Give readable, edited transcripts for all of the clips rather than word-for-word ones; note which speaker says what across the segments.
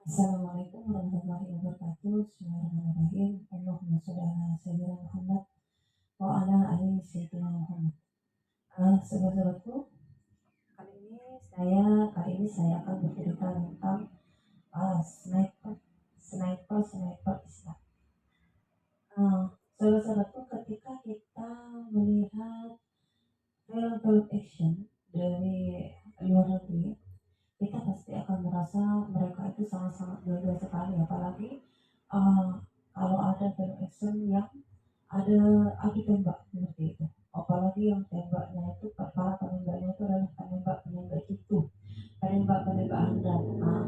Speaker 1: Assalamualaikum warahmatullahi wabarakatuh. Bismillahirrahmanirrahim. Allahumma sholli ala sayyidina Muhammad wa ala ali sayyidina Muhammad. Sahabat-sahabatku, kali ini saya akan bercerita tentang sniper Islam. Sahabat-sahabatku, ketika kita melihat film-film action dari luar negeri, kita pasti akan merasa mereka itu sangat-sangat gagah sekali, apalagi uh, kalau ada film action yang ada adu tembak seperti itu, apalagi yang tembaknya itu para penembaknya itu adalah penembak-penembak itu, penembak-penembak handal.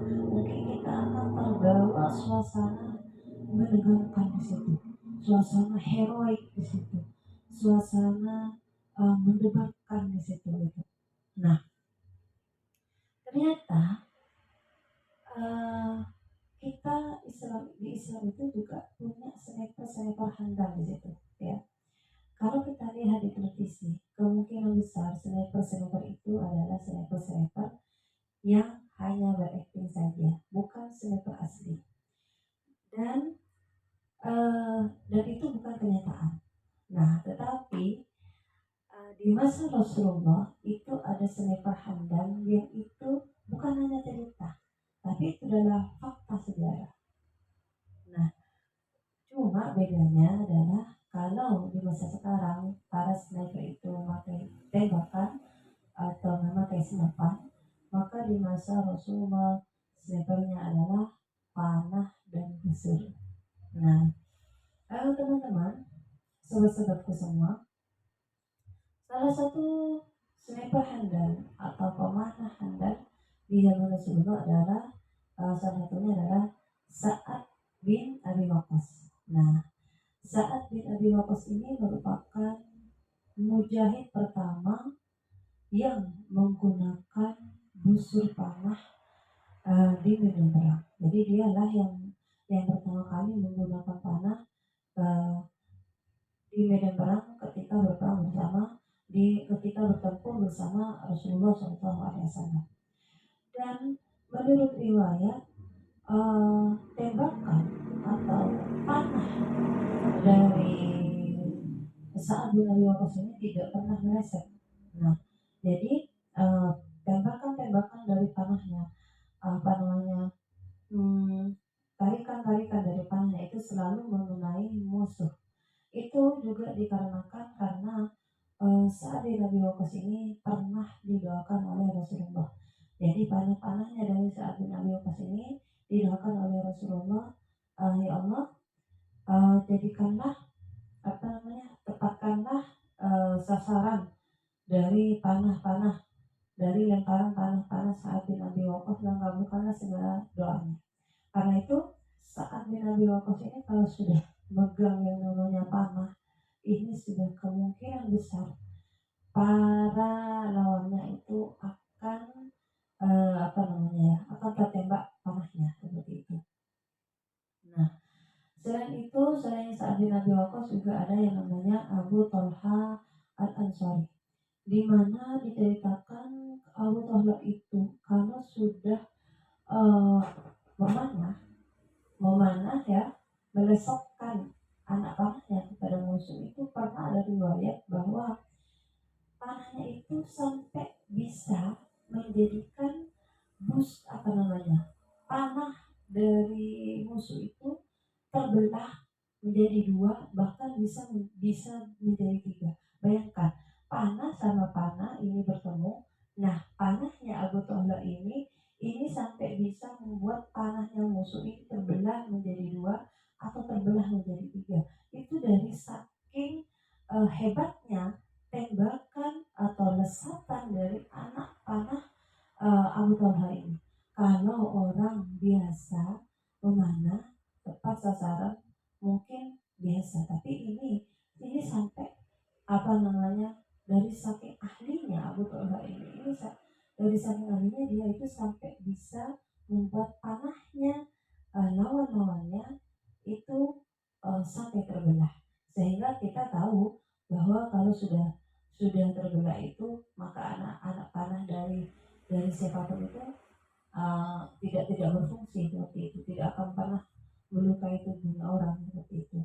Speaker 1: Mungkin kita akan terbawa suasana menegangkan di situ, suasana heroik di situ, suasana mendebarkan di situ gitu. Nah, ternyata uh, kita di Islam itu juga punya sniper handal di situ, ya. Kalau kita lihat di televisi, kemungkinan besar sniper itu adalah sniper yang hanya berakting saja, bukan sniper asli. Dan dan itu bukan kenyataan. Nah, tetapi di masa Rasulullah itu ada sniper handal yang itu bukan hanya cerita, tapi itu adalah fakta sejarah. Nah, cuma bedanya adalah kalau di masa sekarang para sniper itu memakai tembakan atau memakai senapan, maka di masa Rasulullah snipernya adalah panah dan busur. Nah, kalau teman-teman, sobat-sobatku semua, salah satu sniper handal atau pemanah handal di zaman Rasulullah adalah salah satunya adalah Sa'ad bin Abi Waqqas. Nah, Sa'ad bin Abi Waqqas ini merupakan mujahid pertama yang menggunakan busur panah di medan perang. Jadi dialah yang pertama kali menggunakan panah uh, di medan perang ketika berperang ketika bertempur bersama Rasulullah SAW. Dan menurut riwayat tembakan atau panah dari Sa'ad bin Abi Waqqas ini tidak pernah meleset. Nah, jadi tembakan-tembakan dari panahnya, apa namanya, tarikan-tarikan dari panahnya itu selalu mengenai musuh. Itu juga dikarenakan karena Sa'ad bin Abi Waqqas ini pernah didoakan oleh Rasulullah. Jadi panah-panahnya dari Sa'ad bin Abi Waqqas ini didoakan oleh Rasulullah, ya Allah, jadikanlah tepatkanlah sasaran dari panah-panah, dari lemparan panah-panah Sa'ad bin Abi Waqqas, dan kabulkanlah segala doanya. Karena itu Sa'ad bin Abi Waqqas ini kalau sudah megang yang namanya panah, ini sudah kemungkinan besar para lawannya itu akan akan tertembak panahnya seperti itu. Nah, selain Sa'ad bin Abi Waqqas juga ada yang namanya Abu Talha Al-Ansari, di mana diceritakan Abu Talha itu kalau sudah uh, memanah ya, melesokkan anak panahnya kepada musuh, itu pernah ada riwayat bahwa panahnya itu sampai bisa menjadikan panah dari musuh itu terbelah menjadi dua, bahkan bisa menjadi tiga. Bayangkan, panah sama panah ini bertemu. Nah, panahnya Abu Talha ini sampai bisa membuat panahnya musuh ini terbelah menjadi dua atau terbelah menjadi tiga. Itu dari saking hebatnya tembakan atau lesatan dari anak panah Abu Talha ini. Kalau orang biasa memanah tepat sasaran mungkin biasa, tapi ini sampai dari saking ahlinya Abu Talha ini dari saking ahlinya dia itu sampai bisa membuat panahnya lawan-lawannya itu sampai terbelah, sehingga kita tahu bahwa kalau sudah terbelah itu, maka anak-anak panah dari siapapun itu tidak berfungsi seperti itu, tidak akan pernah melukai tubuh orang seperti itu.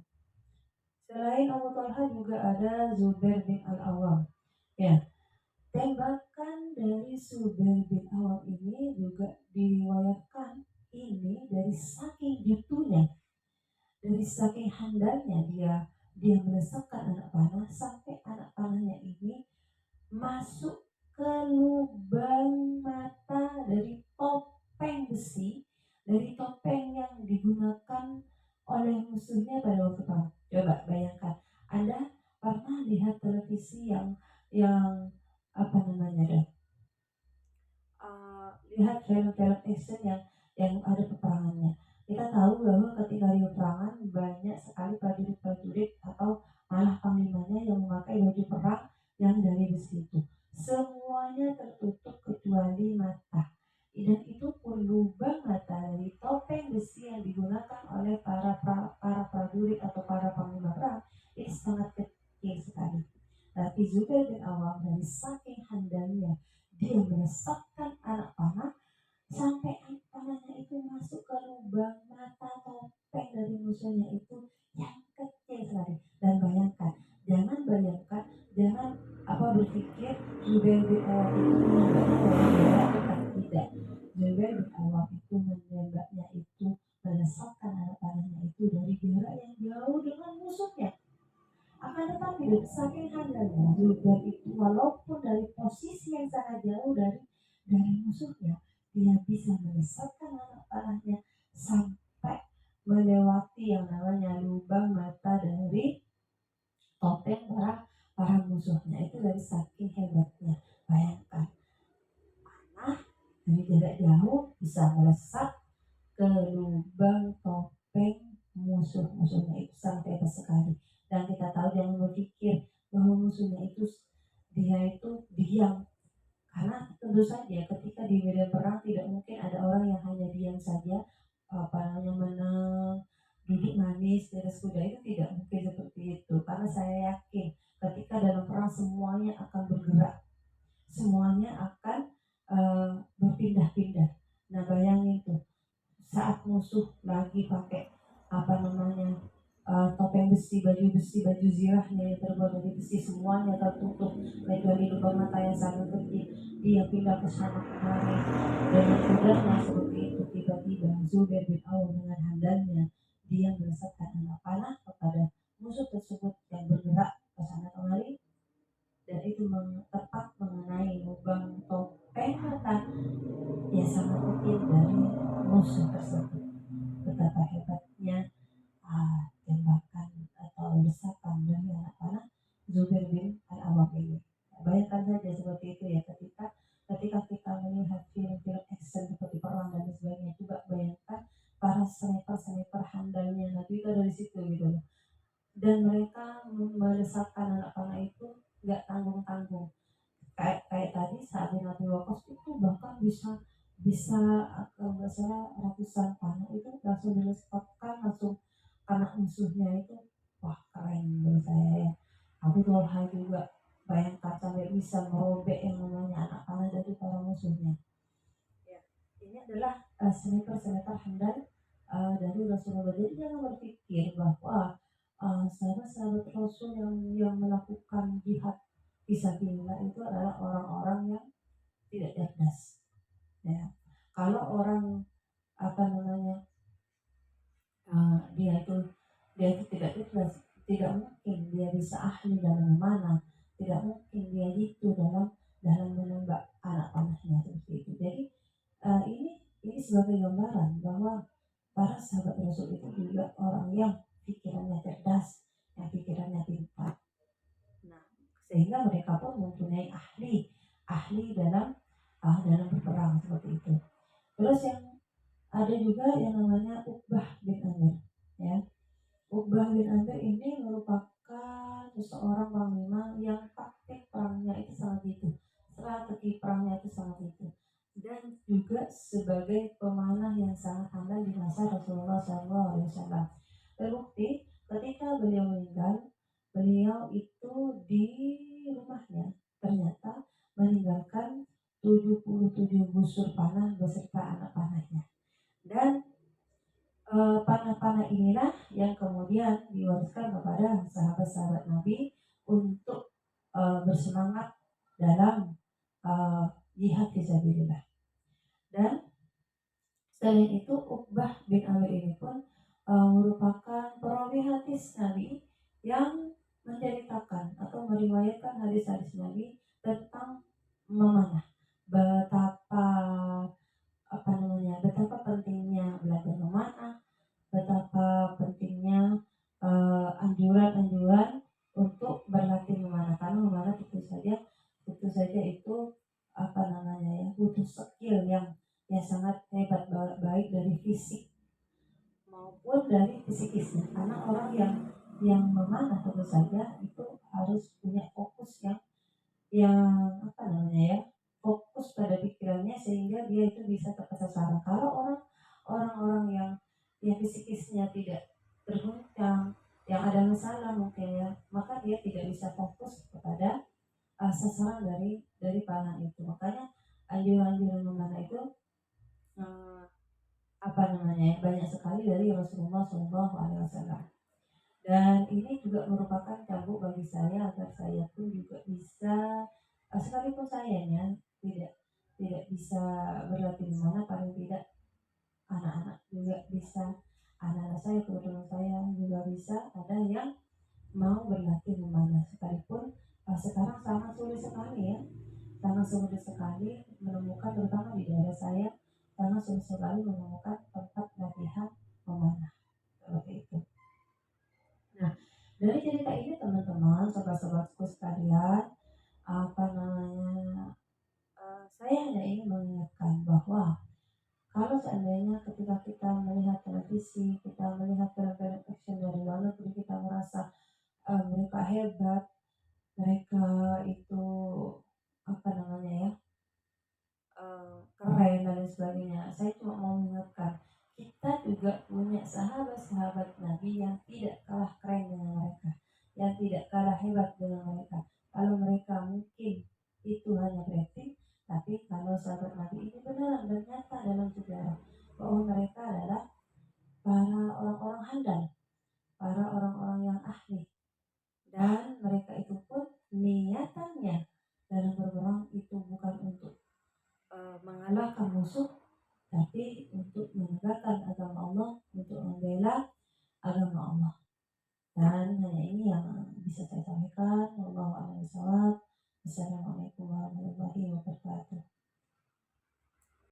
Speaker 1: Selain Abu Talha juga ada Zubair bin Al-Awwam. Ya, tembakan dari Zubair bin Awam ini juga diriwayatkan ini dari saking jitunya, dari saking handalnya dia melesatkan anak panah sampai anak panahnya ini masuk ke lubang mata dari topeng besi, dari topeng yang digunakan oleh musuhnya pada waktu perang. Coba bayangkan, Anda pernah lihat televisi yang apa namanya deh? Lihat film-film action yang ada peperangannya. Kita tahu bahwa ketika di peperangan banyak sekali prajurit-prajurit atau malah panglimanya yang memakai baju perang yang dari besi itu. Semuanya tertutup kecuali mata. Dan itu pun lubang mata dari topeng besi yang digunakan oleh para prajurit atau para panglima perang itu sangat kecil sekali. Tapi Zubair bin Awam dari saking handalnya dia meresapkan anak panah sampai anak panahnya itu masuk ke lubang mata topeng dari musuhnya itu yang kecil sekali. Dan bayangkan, jangan berpikir Zubair bin Awam itu menembaknya dari jarak dekat, tidak. Zubair bin Awam itu menembaknya itu meresapkan anak panahnya itu dari jarak yang jauh dengan musuhnya. Akan tetapi dari saking handalnya Zubair itu walaupun dari posisi yang sangat jauh dari musuhnya, dia bisa menyesatkan anak panahnya sampai melewati yang namanya lubang mata dari topeng para musuhnya. Itu dari saking hebatnya. Bayangkan, panah dari jarak jauh bisa melesat ke lubang topeng musuh-musuhnya, itu sangat hebat sekali. Dan kita tahu, jangan berpikir bahwa musuhnya itu dia itu diam, karena tentu saja ketika di medan perang tidak mungkin ada orang yang hanya diam saja, apa namanya, menang duduk manis di atas kuda, itu tidak mungkin seperti itu. Karena saya yakin ketika dalam perang semuanya akan bergerak, semuanya akan berpindah-pindah. Nah bayangin tuh, saat musuh lagi pakai apa namanya topeng besi, baju zirahnya yang terbuat dari besi, semuanya tertutup kecuali lubang mata yang sangat kecil, dia pindah ke sana kemari dengan mudahnya seperti itu. Tiba-tiba Zubair bin Awam dengan handalnya dia melesatkan anak panah kepada musuh tersebut yang bergerak ke sana kemari, dan itu tepat mengenai lubang topeng mata yang sangat kecil dari musuh tersebut. Betapa hebatnya tembakan atau lesakan dari anak panah Zubair bin Al-Awwam ini. Bayangkan saja seperti itu ya, ketika kita melihat film-film action seperti perang dan sebagainya, coba bayangkan para sniper handalnya Nabi itu dari situ gitu loh. Dan mereka melesatkan anak panah itu nggak tanggung-tanggung. Kayak tadi saat di Nabi Waqqas itu bahkan bisa bisa kalau nggak salah ratusan panah itu langsung dilesatkan langsung karena musuhnya itu. Wah, keren menurut saya ya. Abu Talha juga bayangkan sampai bisa merobek yang namanya anak panah dari para musuhnya ya. Ini adalah sniper handal dari Rasulullah. Jadi jangan berpikir bahwa sahabat-sahabat Rasul yang melakukan jihad fisabilillah itu adalah orang-orang yang tidak cerdas ya. Kalau orang apa namanya dia itu tidak ikhlas, tidak mungkin dia bisa ahli dalam memanah, tidak mungkin dia itu dalam menembak anak panahnya seperti itu. Jadi ini sebagai gambaran bahwa para sahabat Rasul itu juga orang yang pikirannya cerdas, yang pikirannya pintar. Nah, sehingga mereka pun mempunyai ahli dalam berperang seperti itu. Terus yang ada juga yang namanya Uqbah bin Amir ya. Uqbah bin Amir ini merupakan seseorang panglima yang taktik perangnya itu sangat itu, strategi perangnya itu sangat itu, dan juga sebagai pemanah yang sangat handal di masa Rasulullah SAW. Terbukti ketika beliau meninggal, beliau itu di rumahnya ternyata meninggalkan 77 busur panah beserta anak panahnya. Dan panah-panah inilah yang kemudian diwariskan kepada sahabat-sahabat Nabi untuk bersemangat dalam uh, jihad fisabilillah. Dan selain itu Uqbah bin Amir ini pun merupakan perawi hadis Nabi yang menceritakan atau meriwayatkan hadis-hadis Nabi tentang memanah, betapa betapa pentingnya belajar memanah, betapa pentingnya anjuran-anjuran untuk berlatih memanah, karena memanah tentu saja itu butuh skill yang sangat hebat, baik dari fisik maupun dari psikisnya, karena orang yang memanah tentu saja itu harus punya fokus yang fokus pada pikirannya sehingga dia itu bisa tepat sasaran. Kalau orang-orang yang psikisnya tidak terguncang, yang ada masalah mungkin ya, maka dia tidak bisa fokus kepada sasaran dari panah itu. Makanya anjuran-anjuran memanah itu uh, banyak sekali dari Rasulullah SAW. Dan ini juga merupakan cambuk bagi saya agar saya pun juga bisa, sekalipun sayanya tidak bisa berlatih memanah, paling tidak anak-anak juga bisa, anak-anak saya, kebetulan saya juga bisa, ada yang mau berlatih memanah, sekalipun sekarang sangat sulit sekali ya, sangat sulit sekali menemukan, terutama di daerah saya, sangat sulit sekali menemukan tempat latihan memanah seperti itu. Nah, dari cerita ini teman-teman, sobat-sobatku sekalian, saya hanya ingin mengingatkan bahwa kalau seandainya ketika kita melihat televisi, kita melihat film-film action dari luar negeri, kita merasa mereka hebat, mereka itu apa namanya ya, keren dan lain sebagainya. Saya cuma mau mengingatkan, kita juga punya sahabat-sahabat Nabi yang tidak kalah keren dengan mereka, yang tidak kalah hebat dengan mereka. Kalau mereka mungkin itu hanya rating, tapi kalau sahabat Nabi ini benar dan nyata dalam sejarah bahwa mereka adalah para orang-orang handal, para orang-orang yang ahli, dan mereka itu pun niatannya dalam berperang itu bukan untuk mengalahkan musuh, tapi untuk menegakkan agama Allah, untuk membela agama Allah. Dan hanya ini yang bisa saya sampaikan. Wallahu a'lam bishawab. Assalamualaikum warahmatullahi wabarakatuh.